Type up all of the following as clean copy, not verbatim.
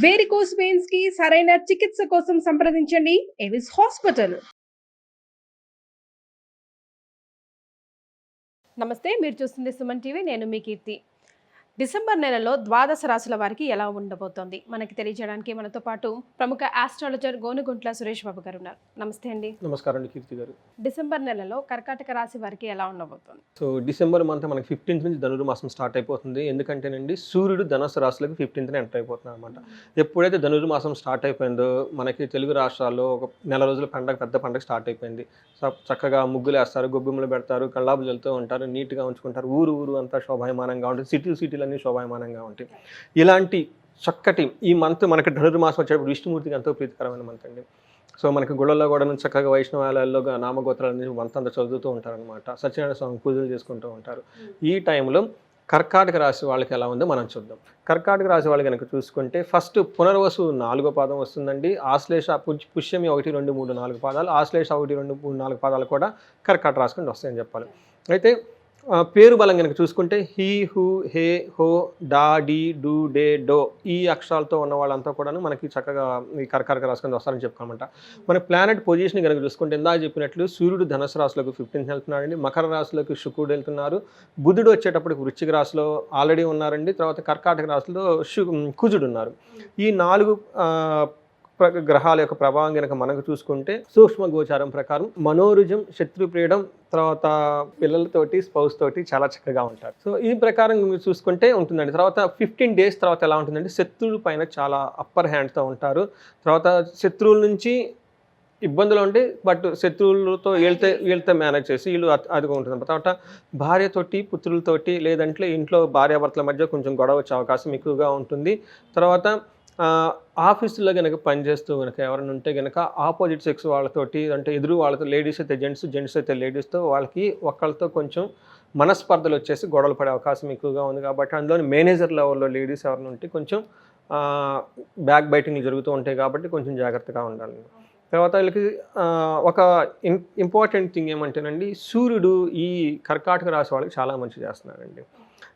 Varicose veins కి సరైన చికిత్స కోసం సంప్రదించండి ఎవిస్ హాస్పిటల్. నమస్తే, మీరు చూస్తుంది సుమన్ టీవీ. నేను మీ కీర్తి. డిసెంబర్ నెలలో ద్వాదశ రాశుల వారికి ఎలా ఉండబోతోంది మనకి తెలియజేయడానికి మనతో పాటు ప్రముఖ ఆస్ట్రాలజర్ గోనుగుంట్ల సురేష్ బాబు గారు ఉన్నారు. నమస్తే అండి. నమస్కారం అండి కీర్తి గారు. డిసెంబర్ నెలలో కర్కాటక రాశి వారికి ఎలా ఉండబోతోంది? సో డిసెంబర్ మంత్ మనకి 15th నుంచి ధనుర్మాసం స్టార్ట్ అయిపోతుంది. ఎందుకంటేనండి సూర్యుడు ధనుసు రాశిలోకి 15th ఎంటర్ అయిపోతుంది అనమాట. ఎప్పుడైతే ధనుర్మాసం స్టార్ట్ అయిపోయిందో మనకి తెలుగు రాష్ట్రాల్లో ఒక నెల రోజుల పండగ, పెద్ద పండగ స్టార్ట్ అయిపోయింది. చక్కగా ముగ్గులు వేస్తారు, గొబ్బెమ్మలు పెడతారు, కళ్ళాపు జల్లుతూ ఉంటారు, నీట్గా ఉంచుకుంటారు. ఊరు అంతా శోభాయమానంగా ఉంటుంది, సిటీలన్నీ శోభాయమానంగా ఉంటాయి. ఇలాంటి చక్కటి ఈ మంత్ మనకి ధనుర్మాసం వచ్చేటప్పుడు విష్ణుమూర్తికి ఎంతో ప్రీతికరమైన మంత్ అండి. సో మనకి గుళ్ళల్లో కూడా చక్కగా వైష్ణవాలయాల్లో నామగోత్రాలని మంత్ అంతా చదువుతూ ఉంటారనమాట. సత్యనారాయణ స్వామి పూజలు చేసుకుంటూ ఉంటారు. ఈ టైంలో కర్కాటక రాశి వాళ్ళకి ఎలా ఉందో మనం చూద్దాం. కర్కాటక రాశి వాళ్ళు కనుక చూసుకుంటే ఫస్ట్ పునర్వసు 4వ పాదం వస్తుందండి. ఆశ్లేష, పుష్యమి 1, 2, 3, 4 పాదాలు, ఆశ్లేష 1, 2, 3, 4 పాదాలు కూడా కర్కాటక రాశి కింద వస్తాయని చెప్పాలి. అయితే పేరు బలం కనుక చూసుకుంటే హీ, హూ, హే, హో, డా, డి, డు, డే, డో ఈ అక్షరాలతో ఉన్న వాళ్ళంతా కూడా మనకి చక్కగా ఈ కర్కాటక రాశి కింద వస్తారని చెప్పుకోమంట. మన ప్లానెట్ పొజిషన్ కనుక చూసుకుంటే ఇందాక చెప్పినట్లు సూర్యుడు ధనుసు రాశిలోకి 15th వెళ్తున్నాడండి. మకర రాశిలోకి శుక్రుడు వెళ్తున్నారు. బుధుడు వచ్చేటప్పటికి వృశ్చిక రాశిలో ఆల్రెడీ ఉన్నారండి. తర్వాత కర్కాటక రాశిలో కుజుడు ఉన్నారు. ఈ 4 గ్రహాల యొక్క ప్రభావం కనుక మనకు చూసుకుంటే సూక్ష్మ గోచారం ప్రకారం మనోరుజం, శత్రుప్రీడం, తర్వాత పిల్లలతోటి, స్పౌస్ తోటి చాలా చక్కగా ఉంటారు. సో ఈ ప్రకారం చూసుకుంటే ఉంటుందండి. తర్వాత 15 days తర్వాత ఎలా ఉంటుందంటే శత్రువుల పైన చాలా అప్పర్ హ్యాండ్తో ఉంటారు. తర్వాత శత్రువుల నుంచి ఇబ్బందులు ఉంటాయి, బట్ శత్రువులతో వీళ్ళతో మేనేజ్ చేసి వీళ్ళు అదిగా ఉంటుంది. తర్వాత భార్యతోటి, పుత్రులతోటి, లేదంటే ఇంట్లో భార్యాభర్తల మధ్య కొంచెం గొడవ వచ్చే అవకాశం ఎక్కువగా ఉంటుంది. తర్వాత ఆఫీసులో కనుక పనిచేస్తూ కనుక ఎవరైనా ఉంటే కనుక ఆపోజిట్ సెక్స్ వాళ్ళతోటి, అంటే ఎదురు వాళ్ళతో, లేడీస్ అయితే జెంట్స్ అయితే లేడీస్తో వాళ్ళకి ఒకళ్ళతో కొంచెం మనస్పర్ధలు వచ్చేసి గొడవలు పడే అవకాశం ఎక్కువగా ఉంది. కాబట్టి అందులోని మేనేజర్ లెవెల్లో లేడీస్ ఎవరైనా ఉంటే కొంచెం బ్యాక్ బైటింగ్లు జరుగుతూ ఉంటాయి. కాబట్టి కొంచెం జాగ్రత్తగా ఉండాలి. తర్వాత వీళ్ళకి ఒక ఇంపార్టెంట్ థింగ్ ఏమంటేనండి, సూర్యుడు ఈ కర్కాటక రాశి వాళ్ళకి చాలా మంచి చేస్తున్నారండి.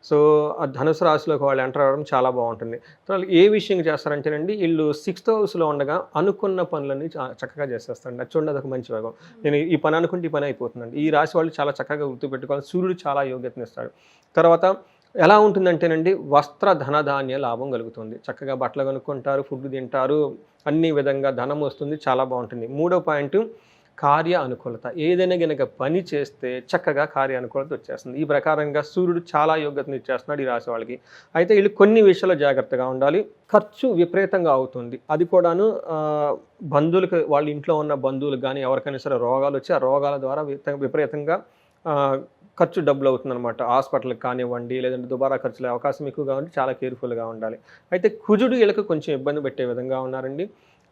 సో ఆ ధనుసు రాశిలోకి వాళ్ళు ఎంటర్ అవ్వడం చాలా బాగుంటుంది. తర్వాత ఏ విషయం చేస్తారంటేనండి, వీళ్ళు 6th హౌస్లో ఉండగా అనుకున్న పనులన్నీ చక్కగా చేసేస్తారండి. అది చూడండి, అదొక మంచి భాగం. నేను ఈ పని అనుకుంటే ఈ పని అయిపోతుందండి. ఈ రాశి వాళ్ళు చాలా చక్కగా గుర్తుపెట్టుకోవాలి. సూర్యుడు చాలా యోగ్యతనిస్తాడు. తర్వాత ఎలా ఉంటుందంటేనండి, వస్త్ర ధనధాన్య లాభం కలుగుతుంది. చక్కగా బట్టలు కొనుక్కుంటారు, ఫుడ్ తింటారు, అన్ని విధంగా ధనం వస్తుంది, చాలా బాగుంటుంది. 3వ పాయింట్ కార్య అనుకూలత. ఏదైనా కనుక పని చేస్తే చక్కగా కార్య అనుకూలత వచ్చేస్తుంది. ఈ ప్రకారంగా సూర్యుడు చాలా యోగ్యతను ఇచ్చేస్తున్నాడు ఈ రాశి వాళ్ళకి. అయితే వీళ్ళు కొన్ని విషయాల్లో జాగ్రత్తగా ఉండాలి. ఖర్చు విపరీతంగా అవుతుంది. అది కూడాను బంధువులకు, వాళ్ళ ఇంట్లో ఉన్న బంధువులకు కానీ ఎవరికైనా సరే రోగాలు వచ్చి ఆ రోగాల ద్వారా విపరీతంగా ఖర్చు డబ్బులు అవుతుందన్నమాట. హాస్పిటల్కి కానివ్వండి, లేదంటే దుబారా ఖర్చులు అవకాశం ఎక్కువగా ఉండి చాలా కేర్ఫుల్గా ఉండాలి. అయితే కుజుడు వీళ్ళకి కొంచెం ఇబ్బంది పెట్టే విధంగా ఉన్నారండి.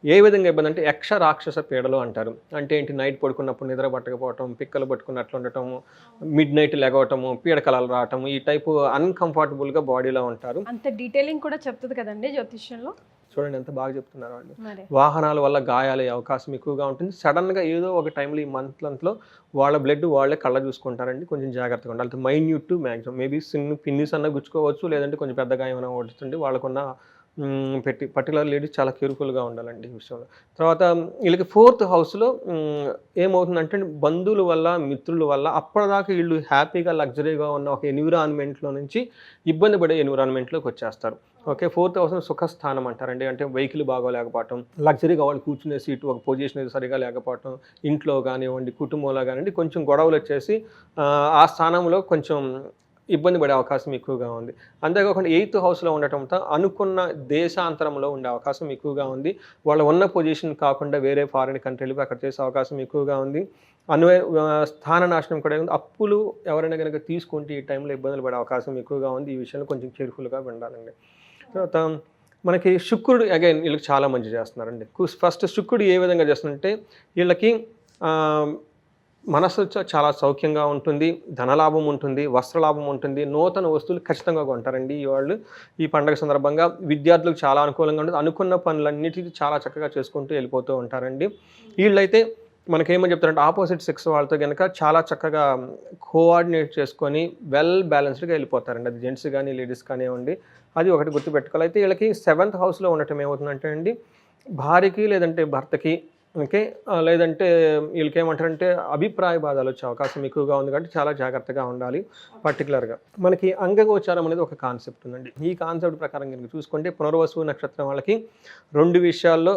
ఏ విధంగా ఇబ్బంది అంటే యక్ష రాక్షస పీడలు అంటారు. అంటే ఏంటి, నైట్ పడుకున్నప్పుడు నిద్ర పట్టకపోవటం, పిక్కలు పట్టుకున్నట్లు ఉండటము, మిడ్ నైట్ లెగవటము, పీడకలాలు రావటము, ఈ టైపు అన్కంఫర్టబుల్గా బాడీలో ఉంటారు. అంత డీటెయిలింగ్ కూడా చెప్తుంది కదండి జ్యోతిష్యంలో. చూడండి ఎంత బాగా చెప్తున్నారు వాళ్ళు. వాహనాల వల్ల గాయాలయ్యే అవకాశం ఎక్కువగా ఉంటుంది. సడన్గా ఏదో ఒక టైంలో ఈ మంత్లో వాళ్ళ బ్లడ్ వాళ్ళే కళ్ళ చూసుకుంటారండి. కొంచెం జాగ్రత్తగా ఉండాలి. మైన్యూట్ టు మ్యాక్సిమం, మేబీ పిన్నిస్ అన్న గుచ్చుకోవచ్చు, లేదంటే కొంచెం పెద్ద గాయం అన్న ఓడుతుంది. వాళ్ళకున్న పర్టికులర్ లేడీస్ చాలా కేర్ఫుల్గా ఉండాలండి ఈ విషయంలో. తర్వాత వీళ్ళకి 4th హౌస్లో ఏమవుతుందంటే బంధువుల వల్ల, మిత్రుల వల్ల అప్పటిదాకా వీళ్ళు హ్యాపీగా లగ్జరీగా ఉన్న ఒక ఎన్విరాన్మెంట్లో నుంచి ఇబ్బంది పడే ఎన్విరాన్మెంట్లోకి వచ్చేస్తారు. ఓకే, 4th హౌస్ సుఖస్థానం అంటారండి. అంటే వెహికల్ బాగోలేకపోవటం, లగ్జరీగా వాళ్ళు కూర్చునే సీటు ఒక పొజిషన్ సరిగా లేకపోవటం, ఇంట్లో కానివ్వండి, కుటుంబంలో కానివ్వండి కొంచెం గొడవలు వచ్చేసి ఆ స్థానంలో కొంచెం ఇబ్బంది పడే అవకాశం ఎక్కువగా ఉంది. అంతేకాకుండా 8th హౌస్లో ఉండటంతో అనుకున్న దేశాంతరంలో ఉండే అవకాశం ఎక్కువగా ఉంది. వాళ్ళు ఉన్న పొజిషన్ కాకుండా వేరే ఫారిన్ కంట్రీలకు అక్కడ చేసే అవకాశం ఎక్కువగా ఉంది. స్థాన నాశనం కూడా ఉంది. అప్పులు ఎవరైనా కనుక తీసుకుంటే ఈ టైంలో ఇబ్బందులు పడే అవకాశం ఎక్కువగా ఉంది. ఈ విషయంలో కొంచెం కేర్ఫుల్గా ఉండాలండి. తర్వాత మనకి శుక్రుడు అగైన్ వీళ్ళకి చాలా మంచి చేస్తున్నారండి. ఫస్ట్ శుక్రుడు ఏ విధంగా చేస్తున్నారంటే వీళ్ళకి మనసు చాలా సౌఖ్యంగా ఉంటుంది, ధనలాభం ఉంటుంది, వస్త్రలాభం ఉంటుంది, నూతన వస్తువులు ఖచ్చితంగా కొంటారండి వాళ్ళు ఈ పండుగ సందర్భంగా. విద్యార్థులకు చాలా అనుకూలంగా ఉంటుంది. అనుకున్న పనులన్నిటికీ చాలా చక్కగా చేసుకుంటూ వెళ్ళిపోతూ ఉంటారండి. వీళ్ళైతే మనకేమని చెప్తారంటే ఆపోజిట్ సెక్స్ వాళ్ళతో కనుక చాలా చక్కగా కోఆర్డినేట్ చేసుకొని వెల్ బ్యాలెన్స్డ్గా వెళ్ళిపోతారండి. అది జెంట్స్ కానీ లేడీస్ కానివ్వండి. అది ఒకటి గుర్తుపెట్టుకోవాలి. అయితే వీళ్ళకి 7th హౌస్లో ఉండటం ఏమవుతుందంటే అండి, భార్యకి లేదంటే భర్తకి, ఓకే, లేదంటే వీళ్ళకి ఏమంటారంటే అభిప్రాయ భేదాలు వచ్చే అవకాశం ఎక్కువగా ఉంది కాబట్టి చాలా జాగ్రత్తగా ఉండాలి. పర్టికులర్గా మనకి అంగగోచారం అనేది ఒక కాన్సెప్ట్ ఉందండి. ఈ కాన్సెప్ట్ ప్రకారం కనుక చూసుకుంటే పునర్వసు నక్షత్రం వాళ్ళకి 2 విషయాల్లో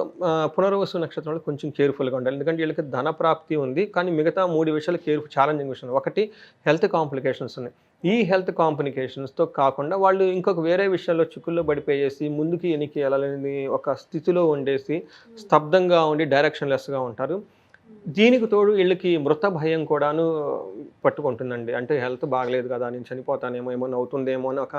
పునర్వసు నక్షత్రం వాళ్ళకి కొంచెం కేర్ఫుల్గా ఉండాలి. ఎందుకంటే వీళ్ళకి ధన ప్రాప్తి ఉంది, కానీ మిగతా 3 విషయాలు ఛాలెంజింగ్ విషయం. ఒకటి హెల్త్ కాంప్లికేషన్స్ ఉన్నాయి. ఈ హెల్త్ కాంప్లికేషన్స్తో కాకుండా వాళ్ళు ఇంకొక వేరే విషయాల్లో చిక్కుల్లో పడిపోయేసి ముందుకి వెనక్కి వెళ్ళాలని ఒక స్థితిలో ఉండేసి స్తబ్దంగా ఉండి డైరెక్షన్లెస్గా ఉంటారు. దీనికి తోడు వీళ్ళకి మృత భయం కూడాను పట్టుకుంటుందండి. అంటే హెల్త్ బాగలేదు కదా, నేను చనిపోతానేమో, ఏమో అవుతుందేమో అని ఒక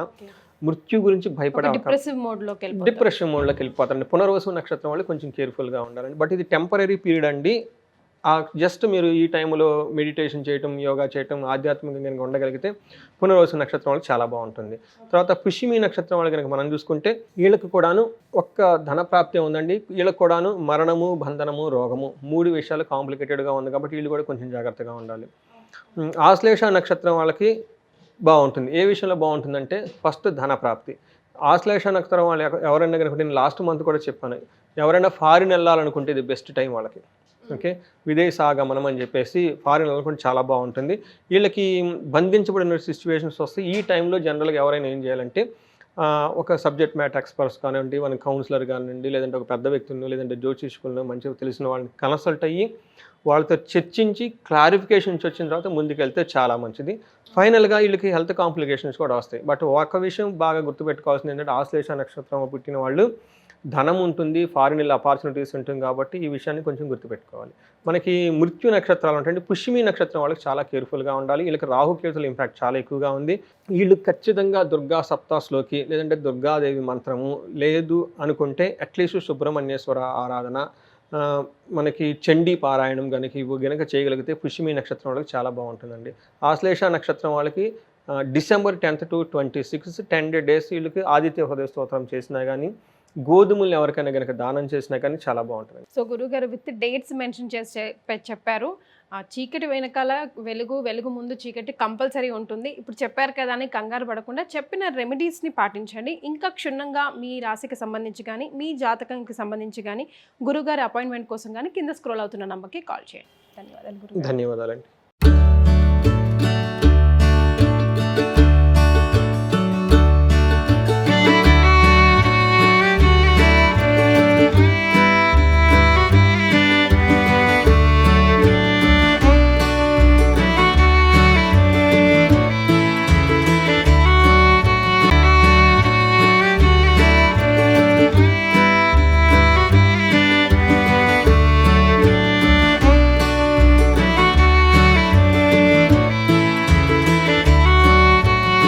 మృత్యు గురించి భయపడే డిప్రెసివ్ మోడ్లోకి డిప్రెషన్ మోడ్లోకి వెళ్ళిపోతారండి. పునర్వసు నక్షత్రం వాళ్ళు కొంచెం కేర్ఫుల్గా ఉండాలండి. బట్ ఇది టెంపరీ పీరియడ్ అండి. జస్ట్ మీరు ఈ టైంలో మెడిటేషన్ చేయటం, యోగా చేయటం, ఆధ్యాత్మికంగా కనుక ఉండగలిగితే పునర్వసు నక్షత్రం వాళ్ళకి చాలా బాగుంటుంది. తర్వాత పుష్యమి నక్షత్రం వాళ్ళు కనుక మనం చూసుకుంటే వీళ్ళకి కూడాను ఒక్క ధన ప్రాప్తి ఉందండి. వీళ్ళకి కూడాను మరణము, బంధనము, రోగము 3 విషయాలు కాంప్లికేటెడ్గా ఉంది కాబట్టి వీళ్ళు కూడా కొంచెం జాగ్రత్తగా ఉండాలి. ఆశ్లేష నక్షత్రం వాళ్ళకి బాగుంటుంది. ఏ విషయంలో బాగుంటుందంటే ఫస్ట్ ధన ప్రాప్తి. ఆశ్లేష నక్షత్రం వాళ్ళు ఎవరైనా కనుక నేను లాస్ట్ మంత్ కూడా చెప్పాను, ఎవరైనా ఫారిన్ వెళ్ళాలనుకుంటే ఇది బెస్ట్ టైం వాళ్ళకి. ఓకే, విదేశాగమనం అని చెప్పేసి ఫారిన్ వెళ్ళకుండా చాలా బాగుంటుంది. వీళ్ళకి బంధించబడిన సిచ్యువేషన్స్ వస్తే ఈ టైంలో జనరల్గా ఎవరైనా ఏం చేయాలంటే ఒక సబ్జెక్ట్ మ్యాటర్ ఎక్స్పర్ట్స్ కానివ్వండి, మన కౌన్సిలర్ కానివ్వండి, లేదంటే ఒక పెద్ద వ్యక్తులను, లేదంటే జ్యోతిష్కులను మంచిగా తెలిసిన వాళ్ళని కన్సల్ట్ అయ్యి వాళ్ళతో చర్చించి క్లారిఫికేషన్స్ వచ్చిన తర్వాత ముందుకెళ్తే చాలా మంచిది. ఫైనల్గా వీళ్ళకి హెల్త్ కాంప్లికేషన్స్ కూడా వస్తాయి. బట్ ఒక విషయం బాగా గుర్తుపెట్టుకోవాల్సింది ఏంటంటే ఆశ్లేష నక్షత్రం పుట్టిన వాళ్ళు ధనం ఉంటుంది, ఫారిన్ వెళ్ళే ఆపర్చునిటీస్ ఉంటుంది కాబట్టి ఈ విషయాన్ని కొంచెం గుర్తుపెట్టుకోవాలి. మనకి మృత్యు నక్షత్రాలు ఉంటాయండి. పుష్యమి నక్షత్రం వాళ్ళకి చాలా కేర్ఫుల్గా ఉండాలి. వీళ్ళకి రాహుకేతుల ఇంపాక్ట్ చాలా ఎక్కువగా ఉంది. వీళ్ళు ఖచ్చితంగా దుర్గా సప్తాస్లోకి లేదంటే దుర్గాదేవి మంత్రము లేదు అనుకుంటే అట్లీస్ట్ సుబ్రహ్మణ్యేశ్వర ఆరాధన, మనకి చండీ పారాయణం ఇవి గనక చేయగలిగితే పుష్యమి నక్షత్రం వాళ్ళకి చాలా బాగుంటుందండి. ఆశ్లేష నక్షత్రం వాళ్ళకి డిసెంబర్ 10th to 26 10 days వీళ్ళకి ఆదిత్య హృదయ స్తోత్రం చేసినా కానీ, గోధుమలు ఎవరికైనా కనుక దానం చేసినా కానీ చాలా బాగుంటుంది. సో గురుగారు విత్ డేట్స్ మెన్షన్ చేసి చెప్పారు. చీకటి వెనకాల వెలుగు, వెలుగు ముందు చీకటి కంపల్సరీ ఉంటుంది. ఇప్పుడు చెప్పారు కదా అని కంగారు పడకుండా చెప్పిన రెమెడీస్ని పాటించండి. ఇంకా క్షుణ్ణంగా మీ రాశికి సంబంధించి కానీ, మీ జాతకంకి సంబంధించి కానీ, గురుగారి అపాయింట్మెంట్ కోసం కానీ కింద స్క్రోల్ అవుతున్న నంబర్కి కాల్ చేయండి. ధన్యవాదాలు గురుగారు. ధన్యవాదాలండి.